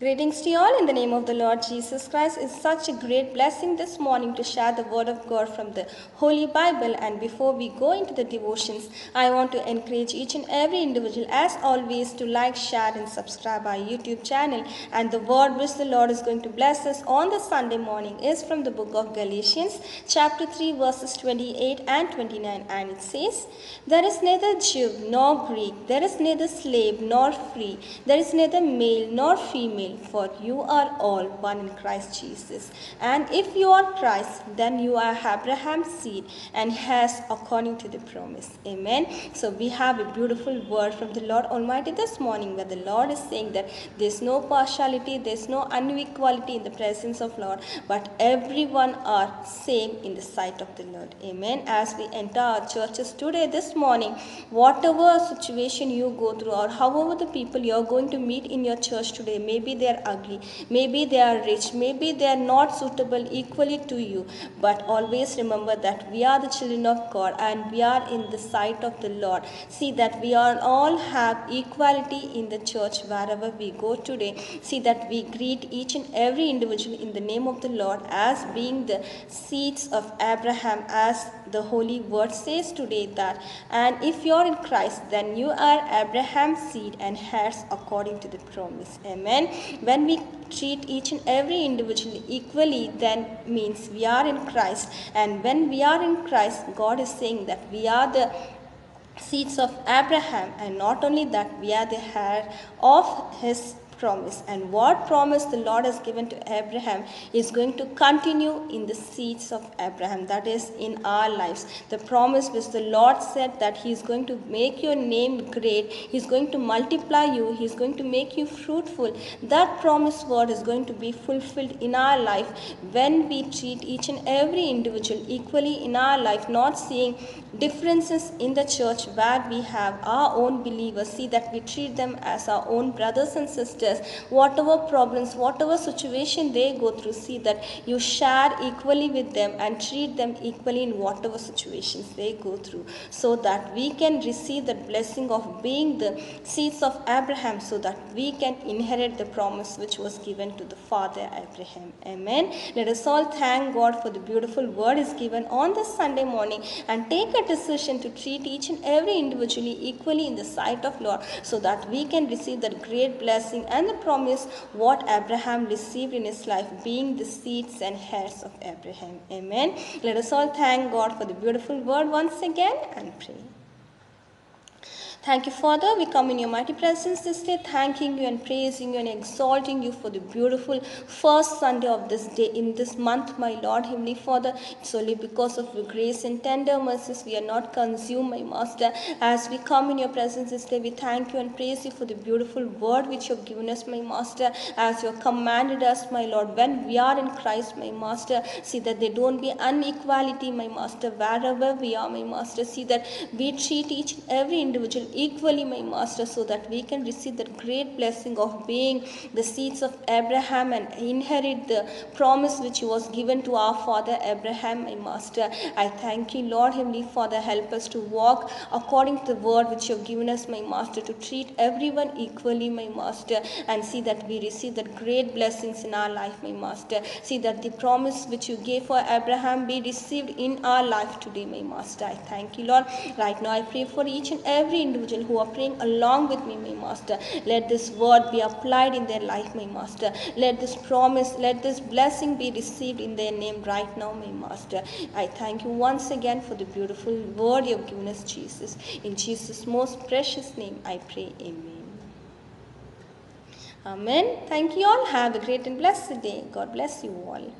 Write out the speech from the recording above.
Greetings to you all in the name of the Lord Jesus Christ. It's such a great blessing this morning to share the word of God from the Holy Bible. And before we go into the devotions, I want to encourage each and every individual, as always, to like, share and subscribe our YouTube channel. And the word which the Lord is going to bless us on the Sunday morning is from the book of Galatians, chapter 3, verses 28 and 29. And it says, "There is neither Jew nor Greek, there is neither slave nor free, there is neither male nor female, for you are all one in Christ Jesus. And if you are Christ, then you are Abraham's seed and heirs according to the promise." Amen. So we have a beautiful word from the Lord Almighty this morning, where the Lord is saying that there's no partiality, there's no inequality in the presence of Lord, but everyone are same in the sight of the Lord. Amen. As we enter our churches today, this morning, whatever situation you go through, or however the people you're going to meet in your church today, maybe they are ugly, maybe they are rich, maybe they are not suitable equally to you, but always remember that we are the children of God and we are in the sight of the Lord. See that we are all have equality in the church wherever we go today. See that we greet each and every individual in the name of the Lord as being the seeds of Abraham, as the holy word says today that, and if you are in Christ, then you are Abraham's seed and heirs according to the promise. Amen. When we treat each and every individual equally, then means we are in Christ. And when we are in Christ, God is saying that we are the seeds of Abraham, and not only that, we are the heir of his promise. And what promise the Lord has given to Abraham is going to continue in the seeds of Abraham, that is in our lives. The promise which the Lord said that he is going to make your name great, he is going to multiply you, he is going to make you fruitful, that promise word is going to be fulfilled in our life when we treat each and every individual equally in our life, not seeing differences in the church where we have our own believers. See that we treat them as our own brothers and sisters. Whatever problems, whatever situation they go through, see that you share equally with them and treat them equally in whatever situations they go through, so that we can receive the blessing of being the seeds of Abraham, so that we can inherit the promise which was given to the father Abraham. Amen. Let us all thank God for the beautiful word is given on this Sunday morning, and take a decision to treat each and every individually equally in the sight of Lord, so that we can receive that great blessing and the promise what Abraham received in his life, being the seeds and heirs of Abraham. Amen. Let us all thank God for the beautiful word once again and pray. Thank you, Father. We come in your mighty presence this day, thanking you and praising you and exalting you for the beautiful first Sunday of this day in this month, my Lord, Heavenly Father. It's only because of your grace and tender mercies we are not consumed, my Master. As we come in your presence this day, we thank you and praise you for the beautiful word which you have given us, my Master, as you have commanded us, my Lord, when we are in Christ, my Master. See that there don't be inequality, my Master, wherever we are, my Master. See that we treat each and every individual equally, my Master, so that we can receive that great blessing of being the seeds of Abraham and inherit the promise which was given to our father Abraham, my Master. I thank you, Lord, Heavenly Father. Help us to walk according to the word which you have given us, my Master, to treat everyone equally, my Master, and see that we receive that great blessings in our life, my Master. See that the promise which you gave for Abraham be received in our life today, my Master. I thank you, Lord. Right now I pray for each and every individual who are praying along with me, my Master. Let this word be applied in their life, my Master. Let this promise, let this blessing be received in their name right now, my Master. I thank you once again for the beautiful word you have given us, Jesus. In Jesus' most precious name I pray. Amen. Amen. Thank you all. Have a great and blessed day. God bless you all.